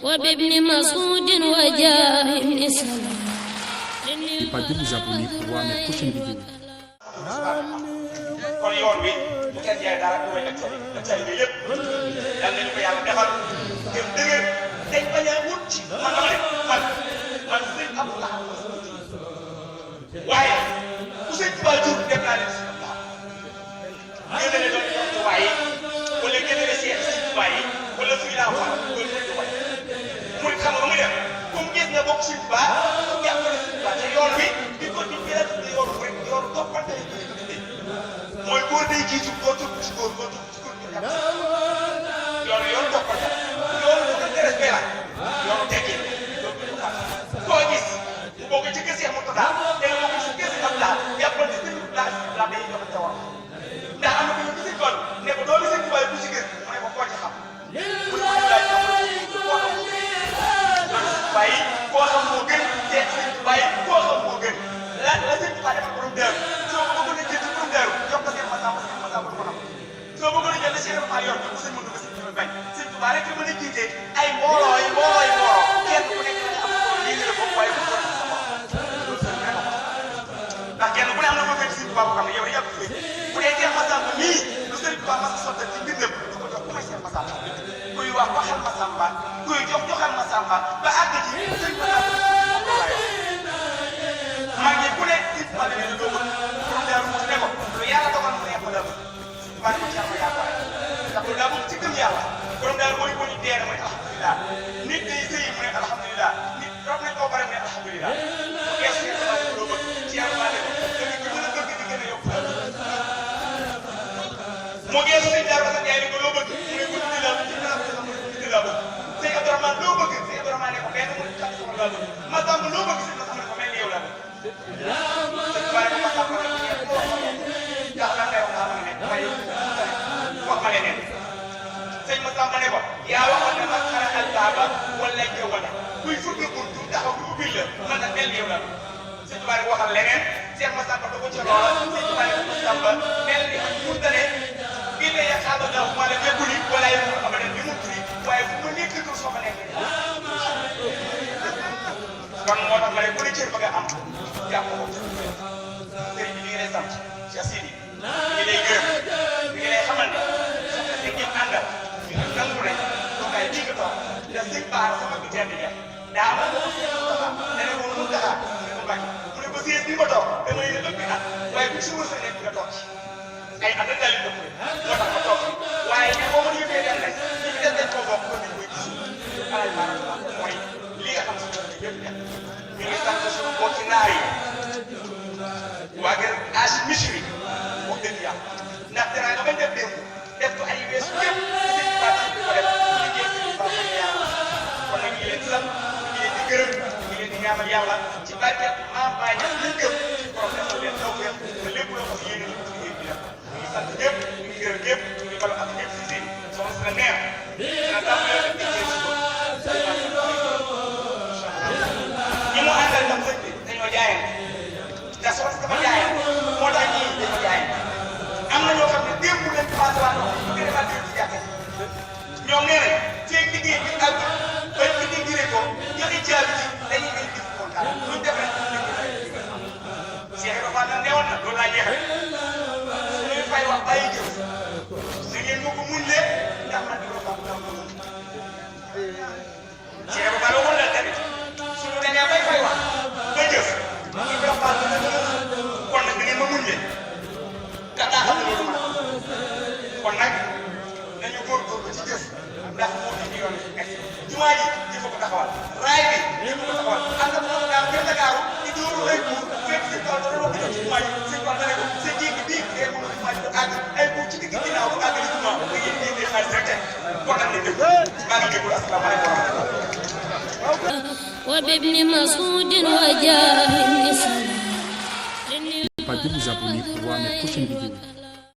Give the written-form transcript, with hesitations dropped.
وبابن مسعود وجاه الإسلام. Et pas de vous abonner pour voir mes prochaines vidéos. kon yoon wi bu kenn jaay dara du may ak sali bi yëpp yal nañu ko yàlla defal gëm dëgër dañ bañ a wut ci man dama ne man sëñ Abdou Lahad waaye ku sëñ Tuubaa jur dem naa leen si Abdou Lahad génne doon Sëñ Tuubaa yi wala génne seet Sëñ Tuubaa yi wala suy laa wax loolu Sëñ Tuubaa muy xam nga muy def comme gis nga bokk Sëñ Tuubaa jàppale Sëñ Tuubaa te yoon wi di ko di gën a tudd yoonu rek yoonu toppante mooy góor day jiitu góor tudd ci góor tudd ci góor ñu jàpp yoonu toppante yoonu toppante respect la yoonu teggin koo gis mu bokk ci kër Seex Murtadaa te nga bokk ci kër Seex Abdou Lahad jàppal ci sëñ Abdou Lahad day joxante war ndax am na ko ñu gis kon ne ko doomi Sëñ Tuubaa bu ci kër mu ne ko koo ci xam bu ñu laaj waaye koo xam moo gën te Sëñ Tuubaa koo xam moo gën la Sëñ Tuubaa defal borom Daaru soo ko bëggoon a jël ci borom Daaru jox ko Seex Masamba du ko xam soo bëggoon a jël la Seex Ibra yor ko sëñ mënu ko sëñ bañ Sëñ Tuubaa rek mën a jiite ay mbooloo kenn ku nekk am lii nga bokk waaye bu ko sa bopp ndax kenn ku ne am na ko fekk Sëñ Tuubaa boo xam ne yow yàgg fi bu dee Seex Masamba mii lu Sëñ Tuubaa mas a sottal ci mbindam du ko jox ku may Seex Masamba kuy wax waxal Masamba kuy joxal Masamba ba àgg ci Sëñ Masamba maa ngi ku ne Sëñ Tuubaa da leen a dogal borom Daaru mu ne ko lu yàlla dogal mu ne ko dal waaye ko ci am yaa ko ndax loolu daa bokk ci gëm yàlla borom Daaru mooy ko ñu dee mooy alhamdulilah nit day sëy mu ne alhamdulilah nit rob nañ koo bare mu ne alhamdulilah bu gees yi nga xam loo bëgg ci yàlla maa leen ko gën a bëgg di gën a yokk moo gees Sëñ Daaru Asan Njaay ne ko loo bëgg mu ne ko dindi laa bëgg dindi laa bëgg Sëñ Abdourahmane loo bëgg Sëñ Abdourahmane ne ko benn mu ne sama laa bëgg Masamba loo bëgg Sëñ Masamba ne ko mel ni yow laa bëgg Sëñ Tuubaa ne ko Masamba ne ko ñeent moo xam ndax lan ngay wax naa ma ne waaye wax ma leneen Sëñ Masamba ne ko yaa waxoon ne ma xara albaaba wala jawwala kuy fëgg buntu taxaw bu ubbil la man nag mel ni yow laa bëgg Sëñ Tuubaa ne ko waxal leneen Sëñ Masamba da ko ca loola Sëñ Tuubaa ne ko Masamba mel ni mu tane bii ne yaqaaba daa ma la nekkuli wala yow nga xam ne ni mu turi waaye fu ma nekk tur soo fa nekk kon moo tax ma ne ku ne cër ba nga am jàpp ko sëriñ bi ñu ngi lay sant Cheikh Sidi ñu ngi lay gërëm ñu ngi lay xamal ne soxna si ngeen àndal ñu nangu nañ toogaay bii nga toog te sëñ Baar sama bi tedd ja daa am ko dana ko mun taxaa ne ko mbàcc mu ne ko siis bi ma toog dama leen ëpp at waaye bu si wër sa nekk nga toog ci ay at ak daal di ëpp moo tax ma toog waaye ne boo mën yëppee dem rek ñi fi des dañ koo bokk ko nit koy gis alal maanaam mooy li nga xam si ñoom yëpp ne ñu ngi sant suñu mbokki naar yi waa gën âge misiri wax dëgg yàlla ndax danaa nga bañ def démb def ko ay weesu yëpp sëñ Ba ci ko def liggéey sëñ Ba ko yàlla kon nag ñu ngi leen di sant ñu ngi leen di gërëm ñu ngi leen di ñaanal yàlla ci barke maam Baye ñax liñ gëm ci borom defal leen taw feex te lépp loo xam yéene ñu ko liggéey bi def ñu ngi sant ñëpp ñu ngi gërëm ñëpp ñu ngi balu ak ñëpp si seen soxna si la neex dina tàmbalee def liggéey si ko ñi mu àndal tam sëñ bi dañoo jaayante te soxna si dafa jaayante moo tax ñii dañoo jaayante am na ñoo xam ne démb lañ commencé waat bu ngeen defaat ci jàkka ñoom nee nañ seen liggéey bi ak bañ liggéey jëree ko joxe caabi ji dañuy ngay gis kontaan luñ def rek Cheikh Ibrahima nag newoon na loolu laa jeexal suñuy fay wax bàyyi jëf na ngeen ko muñ lee ndax man di ko xam Cheikh Ibrahima waxoon na tamit suñu demee bay fay wax ba jëf Ibrahima kon nag da ngeen ma muñ lee kat daa xam ne loolu ma kon nag nañu góorgóorlu ci jëf ndax moo di yoon jumaa ji di fa ko taxawal raay bi di fa ko taxawal am na moom daal gën Dakar di dóoru ay buur fekk si tool doon wax ci jumaa ji sëñ Ba dane ko sa jéegi bii ngay mënu jumaa ji ba àgg ay buur ci digg ginnaaw ba àgg di jumaa ba yéen yéen di xaalis rek kon nag def maa ngi jégalu asalaamaaleykum وبابن مسعود وجاه الإسلام. Pas de vous abonner pour voir mes prochaines vidéos.